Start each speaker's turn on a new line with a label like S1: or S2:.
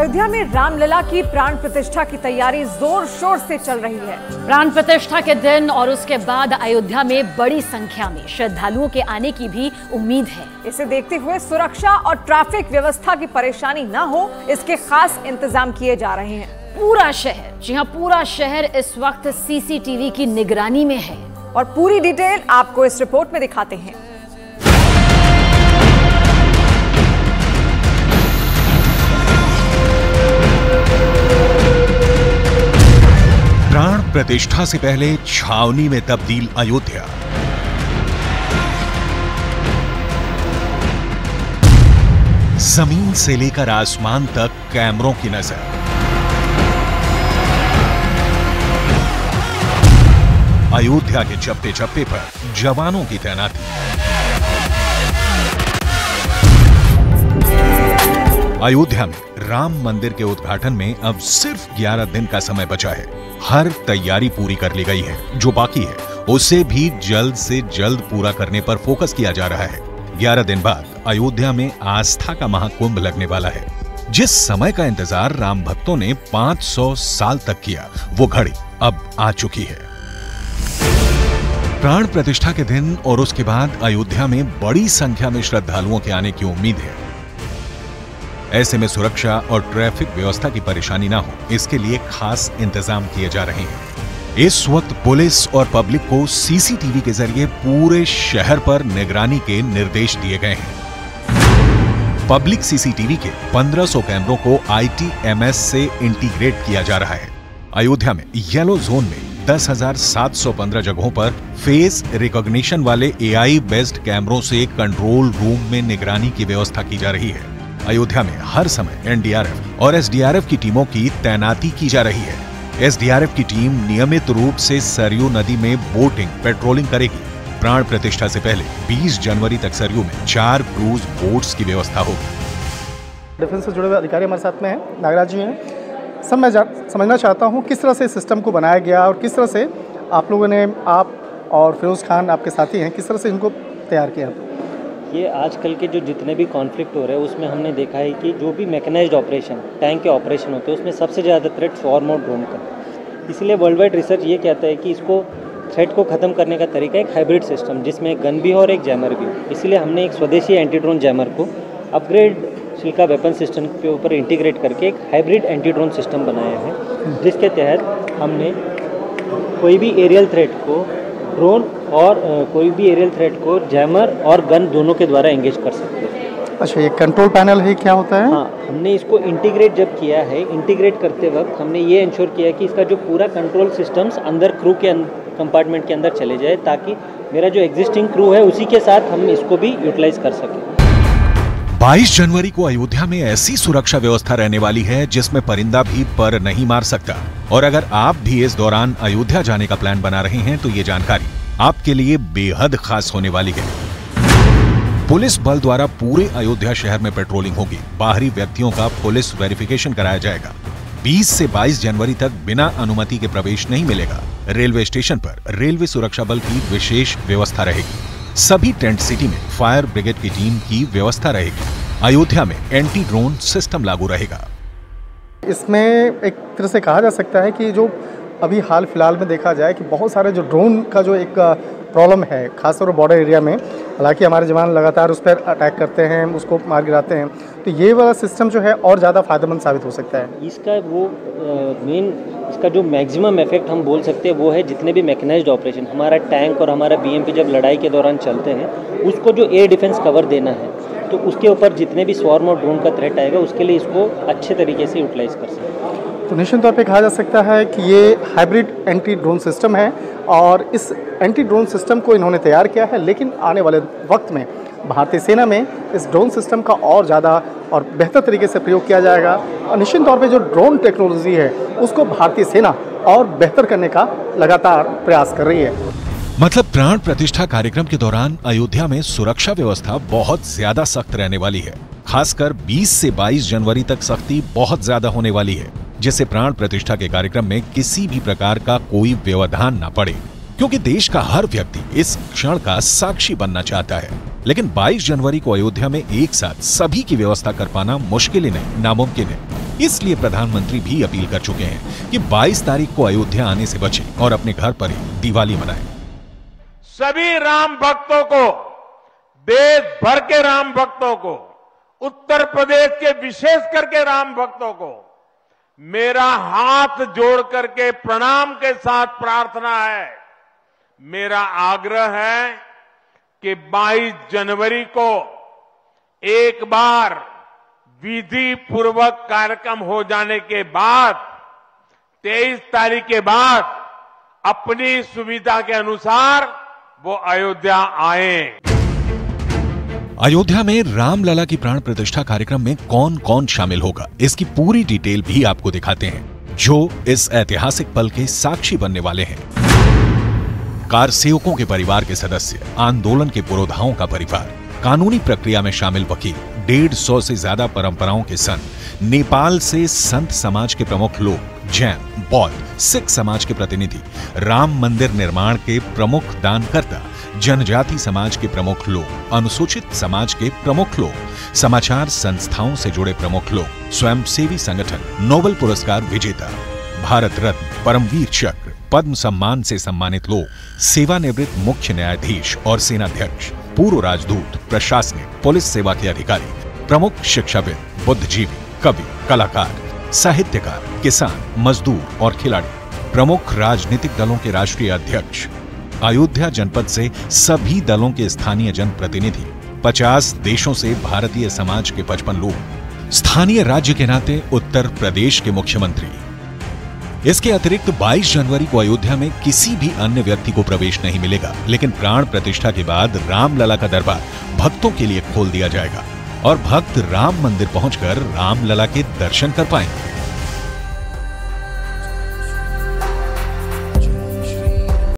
S1: अयोध्या में रामलला की प्राण प्रतिष्ठा की तैयारी जोर शोर से चल रही है।
S2: प्राण प्रतिष्ठा के दिन और उसके बाद अयोध्या में बड़ी संख्या में श्रद्धालुओं के आने की भी उम्मीद है।
S1: इसे देखते हुए सुरक्षा और ट्रैफिक व्यवस्था की परेशानी न हो, इसके खास इंतजाम किए जा रहे हैं।
S2: पूरा शहर, जी हां, पूरा शहर इस वक्त सीसीटीवी की निगरानी में है
S1: और पूरी डिटेल आपको इस रिपोर्ट में दिखाते हैं।
S3: प्राण प्रतिष्ठा से पहले छावनी में तब्दील अयोध्या। जमीन से लेकर आसमान तक कैमरों की नजर। अयोध्या के चप्पे चप्पे पर जवानों की तैनाती। अयोध्या में राम मंदिर के उद्घाटन में अब सिर्फ 11 दिन का समय बचा है। हर तैयारी पूरी कर ली गई है, जो बाकी है उसे भी जल्द से जल्द पूरा करने पर फोकस किया जा रहा है। 11 दिन बाद अयोध्या में आस्था का महाकुंभ लगने वाला है। जिस समय का इंतजार राम भक्तों ने 500 साल तक किया, वो घड़ी अब आ चुकी है। प्राण प्रतिष्ठा के दिन और उसके बाद अयोध्या में बड़ी संख्या में श्रद्धालुओं के आने की उम्मीद है। ऐसे में सुरक्षा और ट्रैफिक व्यवस्था की परेशानी ना हो, इसके लिए खास इंतजाम किए जा रहे हैं। इस वक्त पुलिस और पब्लिक को सीसीटीवी के जरिए पूरे शहर पर निगरानी के निर्देश दिए गए हैं। पब्लिक सीसीटीवी के 1500 कैमरों को ITMS से इंटीग्रेट किया जा रहा है। अयोध्या में येलो जोन में 10,715 जगहों पर फेस रिकॉग्निशन वाले AI बेस्ड कैमरों से कंट्रोल रूम में निगरानी की व्यवस्था की जा रही है। अयोध्या में हर समय NDRF और SDRF की टीमों की तैनाती की जा रही है। SDRF की टीम नियमित रूप से सरयू नदी में बोटिंग, पेट्रोलिंग करेगी। प्राण प्रतिष्ठा से पहले 20 जनवरी तक सरयू में 4 क्रूज बोट्स की व्यवस्था होगी।
S4: डिफेंस से जुड़े हुए अधिकारी हमारे साथ में हैं, नागराज जी हैं। सब मैं समझना चाहता हूँ किस तरह से सिस्टम को बनाया गया और किस तरह से आप लोगों ने, आप और फिरोज खान आपके साथी हैं, किस तरह से इनको तैयार किया।
S5: ये आजकल के जो जितने भी कॉन्फ्लिक्ट हो रहे हैं उसमें हमने देखा है कि जो भी मैकेनाइज्ड ऑपरेशन, टैंक के ऑपरेशन होते हैं, उसमें सबसे ज़्यादा थ्रेट स्वॉर्म और ड्रोन का। इसलिए वर्ल्ड वाइड रिसर्च ये कहता है कि इसको थ्रेट को ख़त्म करने का तरीका एक हाइब्रिड सिस्टम, जिसमें एक गन भी हो और एक जैमर भी हो। इसलिए हमने एक स्वदेशी एंटी ड्रोन जैमर को अपग्रेड सिल्का वेपन सिस्टम के ऊपर इंटीग्रेट करके एक हाइब्रिड एंटी ड्रोन सिस्टम बनाया है, जिसके तहत हमने कोई भी एरियल थ्रेट को ड्रोन और कोई भी एरियल थ्रेट को जैमर और गन दोनों के द्वारा एंगेज कर सकते हैं।
S4: अच्छा, ये कंट्रोल पैनल है, क्या होता है?
S5: हाँ, हमने इसको इंटीग्रेट जब किया है, इंटीग्रेट करते वक्त हमने ये इंश्योर किया कि इसका जो पूरा कंट्रोल सिस्टम्स अंदर क्रू के कंपार्टमेंट के अंदर चले जाए, ताकि मेरा जो एग्जिस्टिंग क्रू है उसी के साथ हम इसको भी यूटिलाइज कर सकें।
S3: 22 जनवरी को अयोध्या में ऐसी सुरक्षा व्यवस्था रहने वाली है जिसमें परिंदा भी पर नहीं मार सकता। और अगर आप भी इस दौरान अयोध्या जाने का प्लान बना रहे हैं तो ये जानकारी आपके लिए बेहद खास होने वाली है। पुलिस बल द्वारा पूरे अयोध्या शहर में पेट्रोलिंग होगी। बाहरी व्यक्तियों का पुलिस वेरिफिकेशन कराया जाएगा। 20 से 22 जनवरी तक बिना अनुमति के प्रवेश नहीं मिलेगा। रेलवे स्टेशन पर रेलवे सुरक्षा बल की विशेष व्यवस्था रहेगी। सभी टेंट सिटी में फायर ब्रिगेड की टीम की व्यवस्था रहेगी। अयोध्या में एंटी ड्रोन सिस्टम लागू रहेगा।
S4: इसमें एक तरह से कहा जा सकता है कि जो अभी हाल फिलहाल में देखा जाए कि बहुत सारे जो ड्रोन का जो एक प्रॉब्लम है, खासतौर पर बॉर्डर एरिया में, हालांकि हमारे जवान लगातार उस पर अटैक करते हैं, उसको मार गिराते हैं, तो ये वाला सिस्टम जो है और ज़्यादा फायदेमंद साबित हो सकता है।
S5: इसका वो मेन, इसका जो मैक्सिमम इफेक्ट हम बोल सकते हैं वो है जितने भी मैकेनाइज्ड ऑपरेशन, हमारा टैंक और हमारा BMP जब लड़ाई के दौरान चलते हैं, उसको जो एयर डिफेंस कवर देना है, तो उसके ऊपर जितने भी स्वॉर्म और ड्रोन का थ्रेट आएगा उसके लिए इसको अच्छे तरीके से यूटिलाइज कर सकते हैं।
S4: तो निश्चित तौर पे कहा जा सकता है कि ये हाइब्रिड एंटी ड्रोन सिस्टम है और इस एंटी ड्रोन सिस्टम को इन्होंने तैयार किया है, लेकिन आने वाले वक्त में भारतीय सेना में इस ड्रोन सिस्टम का और ज़्यादा और बेहतर तरीके से प्रयोग किया जाएगा। और निश्चित तौर पे जो ड्रोन टेक्नोलॉजी है उसको भारतीय सेना और बेहतर करने का लगातार प्रयास कर रही है।
S3: मतलब प्राण प्रतिष्ठा कार्यक्रम के दौरान अयोध्या में सुरक्षा व्यवस्था बहुत ज्यादा सख्त रहने वाली है। खासकर 20 से 22 जनवरी तक सख्ती बहुत ज्यादा होने वाली है, जिससे प्राण प्रतिष्ठा के कार्यक्रम में किसी भी प्रकार का कोई व्यवधान न पड़े। क्योंकि देश का हर व्यक्ति इस क्षण का साक्षी बनना चाहता है। लेकिन 22 जनवरी को अयोध्या में एक साथ सभी की व्यवस्था कर पाना मुश्किल ही नहीं, नामुमकिन है। इसलिए प्रधानमंत्री भी अपील कर चुके हैं कि 22 तारीख को अयोध्या आने से बचें और अपने घर पर ही दिवाली मनाएं।
S6: सभी राम भक्तों को, देश भर के राम भक्तों को, उत्तर प्रदेश के विशेष करके राम भक्तों को मेरा हाथ जोड़ करके प्रणाम के साथ प्रार्थना है, मेरा आग्रह है कि 22 जनवरी को एक बार विधि पूर्वक कार्यक्रम हो जाने के बाद 23 तारीख के बाद अपनी सुविधा के अनुसार वो अयोध्या आए।
S3: अयोध्या में रामलला की प्राण प्रतिष्ठा कार्यक्रम में कौन कौन शामिल होगा, इसकी पूरी डिटेल भी आपको दिखाते हैं, जो इस ऐतिहासिक पल के साक्षी बनने वाले हैं। कार सेवकों के परिवार के सदस्य, आंदोलन के पुरोधाओं का परिवार, कानूनी प्रक्रिया में शामिल वकील, 150 से ज्यादा परंपराओं के संत, नेपाल से संत समाज के प्रमुख लोग, जैन, बौद्ध, सिख समाज के प्रतिनिधि, राम मंदिर निर्माण के प्रमुख दानकर्ता, जनजाति समाज के प्रमुख लोग, अनुसूचित समाज के प्रमुख लोग, समाचार संस्थाओं से जुड़े प्रमुख लोग, स्वयंसेवी संगठन, नोबेल पुरस्कार विजेता, भारत रत्न, परमवीर चक्र, पद्म सम्मान से सम्मानित लोग, सेवानिवृत्त मुख्य न्यायाधीश और सेनाध्यक्ष, पूर्व राजदूत, प्रशासनिक, पुलिस सेवा के अधिकारी, प्रमुख शिक्षाविद, बुद्धिजीवी, कवि, कलाकार, साहित्यकार, किसान, मजदूर और खिलाड़ी, प्रमुख राजनीतिक दलों के राष्ट्रीय अध्यक्ष, अयोध्या जनपद से सभी दलों के स्थानीय जनप्रतिनिधि, 50 देशों से भारतीय समाज के 55 लोग, स्थानीय राज्य के नाते उत्तर प्रदेश के मुख्यमंत्री। इसके अतिरिक्त 22 जनवरी को अयोध्या में किसी भी अन्य व्यक्ति को प्रवेश नहीं मिलेगा, लेकिन प्राण प्रतिष्ठा के बाद रामलला का दरबार भक्तों के लिए खोल दिया जाएगा और भक्त राम मंदिर पहुंचकर रामलला के दर्शन कर पाएंगे।